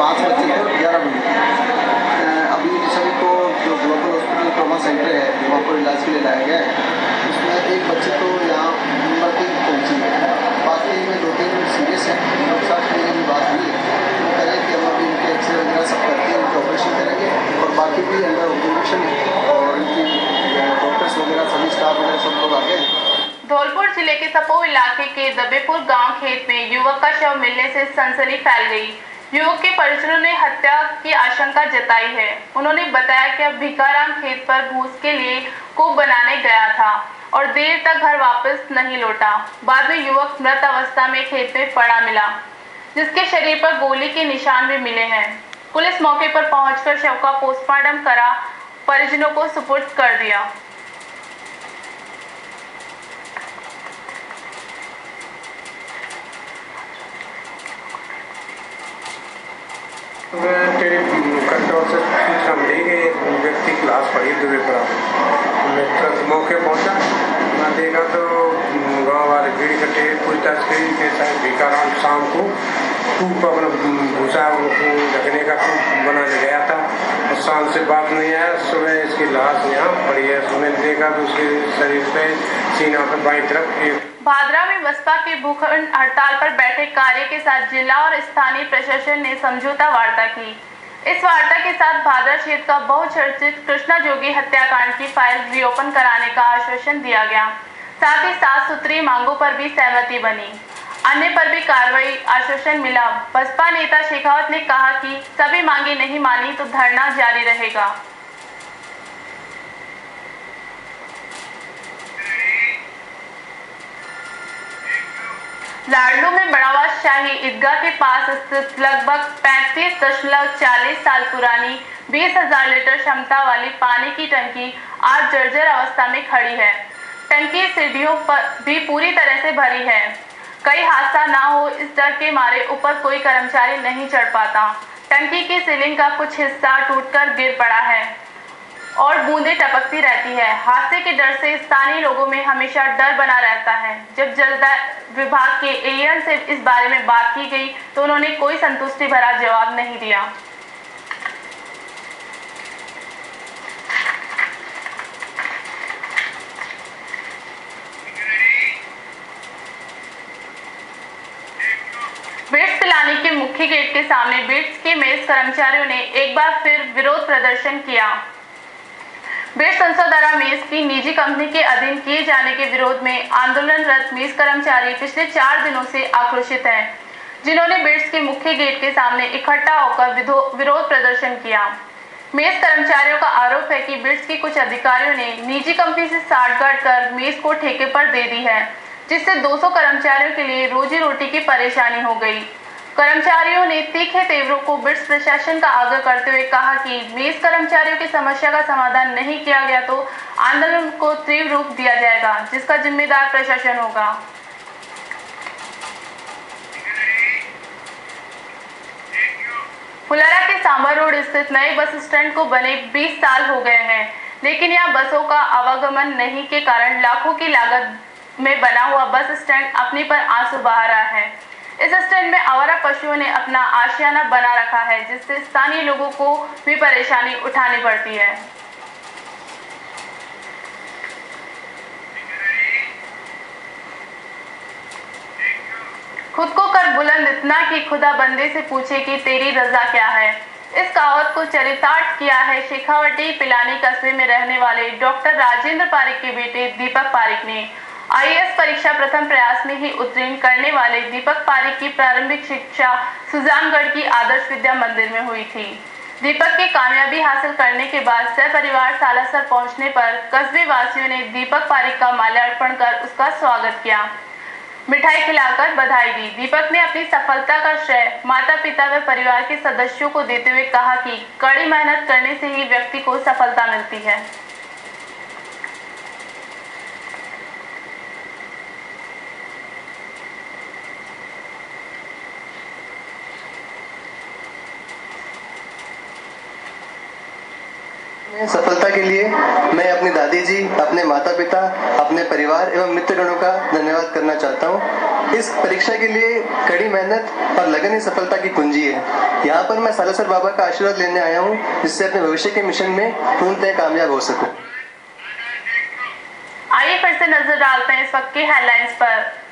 5 बच्चे थे और 11 बंदे। अभी सभी को जो ग्लोबल हॉस्पिटल ट्रॉमा सेंटर है वहाँ पर इलाज के लिए लाया गया है। उसमें एक बच्चे तो यहाँ मृत्यु पहुँची है, बाकी में 2-3 सीरियस हैं। डॉक्टर साहब की मेरी बात हुई है, वो कह रहे हैं कि हम अभी इनके एक्सरे वगैरह सब करके इनके ऑपरेशन करेंगे और बाकी भी अंडर ऑब्जर्वेशन है और इनकी डॉक्टर्स वगैरह सभी स्टाफ वगैरह सब लोग आ गए। धौलपुर जिले के सपोर इलाके के दबेपुर गांव खेत में युवक का शव मिलने से सनसनी फैल गई। युवक के परिजनों ने हत्या की आशंका जताई है। उन्होंने बताया कि अब भिकाराम खेत पर भूस के लिए कूप बनाने गया था और देर तक घर वापस नहीं लौटा। बाद में युवक मृत अवस्था में खेत में पड़ा मिला, जिसके शरीर पर गोली के निशान भी मिले हैं। पुलिस मौके पर पहुंचकर शव का पोस्टमार्टम करा परिजनों को सुपुर्द कर दिया। कंट्रोल से सूचना मिली कि व्यक्ति की लाश पड़ी दुबे पर। मैं तुरंत मौके पहुंचा, मैं देखा तो गांव वाले भीड़ इकट्ठे पूछताछ करी कि शायद भिकाराम शाम को कूप अपना भूसा ढकने का कूप बनाने गया था और शाम से बात नहीं आया। सुबह इसकी लाश यहाँ पड़ी है। सुबह देखा तो उसके शरीर पे सीना पर बाईं तरफ भादरा में बसपा के भूख हड़ताल पर बैठे कार्य के साथ जिला और स्थानीय प्रशासन ने समझौता वार्ता की। इस वार्ता के साथ भादरा क्षेत्र का बहुचर्चित कृष्णा जोगी हत्याकांड की फाइल रीओपन कराने का आश्वासन दिया गया। साथ ही 7 सूत्रीय मांगों पर भी सहमति बनी। अन्य पर भी कार्रवाई आश्वासन मिला। बसपा नेता शेखावत ने कहा कि सभी मांगे नहीं मानी तो धरना जारी रहेगा। लाडलू में बड़ावा शाही ईदगाह के पास स्थित लगभग 35.40 साल पुरानी 20,000 लीटर क्षमता वाली पानी की टंकी आज जर्जर अवस्था में खड़ी है। टंकी सीढ़ियों पर भी पूरी तरह से भरी है। कई हादसा ना हो इस डर के मारे ऊपर कोई कर्मचारी नहीं चढ़ पाता। टंकी की सीलिंग का कुछ हिस्सा टूटकर गिर पड़ा है और बूंदें टपकती रहती है। हादसे के डर से स्थानीय लोगों में हमेशा डर बना रहता है। जब जल विभाग के एएन से इस बारे में बात की गई तो उन्होंने कोई संतुष्टि भरा जवाब नहीं दिया। बिट्स पिलानी के मुख्य गेट के सामने बिट्स के मेस कर्मचारियों ने एक बार फिर विरोध प्रदर्शन किया। बिट्स संसोधरा मेस की निजी कंपनी के अधीन किए जाने के विरोध में आंदोलनरत मेस कर्मचारी पिछले 4 दिनों से आक्रोशित हैं, जिन्होंने बिट्स के मुख्य गेट के सामने इकट्ठा होकर विरोध प्रदर्शन किया। मेस कर्मचारियों का आरोप है कि बिट्स के कुछ अधिकारियों ने निजी कंपनी से साठगांठ कर मेस को ठेके पर दे दी है, जिससे 200 कर्मचारियों के लिए रोजी रोटी की परेशानी हो गई। कर्मचारियों ने तीखे तेवरों को बिट्स प्रशासन का आग्रह करते हुए कहा कि मेस कर्मचारियों की समस्या का समाधान नहीं किया गया तो आंदोलन को तीव्र रूप दिया जाएगा, जिसका जिम्मेदार प्रशासन होगा। फुलेरा के सांबा रोड स्थित नए बस स्टैंड को बने 20 साल हो गए हैं, लेकिन यहाँ बसों का आवागमन नहीं के कारण लाखों की लागत में बना हुआ बस स्टैंड अपने पर आंसू बहा रहा है। इस स्टैंड में आवारा पशुओं ने अपना आशियाना बना रखा है, जिससे स्थानीय लोगों को भी परेशानी उठानी पड़ती है। खुद को कर बुलंद इतना कि खुदा बंदे से पूछे कि तेरी रजा क्या है। इस कहावत को चरितार्थ किया है शेखावटी पिलानी कस्बे में रहने वाले डॉक्टर राजेंद्र पारिक के बेटे दीपक पारिक ने। आईएएस परीक्षा प्रथम प्रयास में ही उत्तीर्ण करने वाले दीपक पारिक की प्रारंभिक शिक्षा सुजानगढ़ की आदर्श विद्या मंदिर में हुई थी। दीपक की कामयाबी हासिल करने के बाद सपरिवार सालासर पहुंचने पर कस्बे वासियों ने दीपक पारिक का माल्यार्पण कर उसका स्वागत किया, मिठाई खिलाकर बधाई दी। दीपक ने अपनी सफलता का श्रेय माता पिता व परिवार के सदस्यों को देते हुए कहा कि कड़ी मेहनत करने से ही व्यक्ति को सफलता मिलती है। सफलता के लिए मैं अपनी दादी जी, अपने माता पिता, अपने परिवार एवं मित्रगणों का धन्यवाद करना चाहता हूँ। इस परीक्षा के लिए कड़ी मेहनत और लगन ही सफलता की कुंजी है। यहाँ पर मैं सालासर बाबा का आशीर्वाद लेने आया हूँ, जिससे अपने भविष्य के मिशन में पूर्णतः कामयाब हो सकूं। आइए फिर से नजर डालते हैं इस वक्त की हेडलाइंस पर।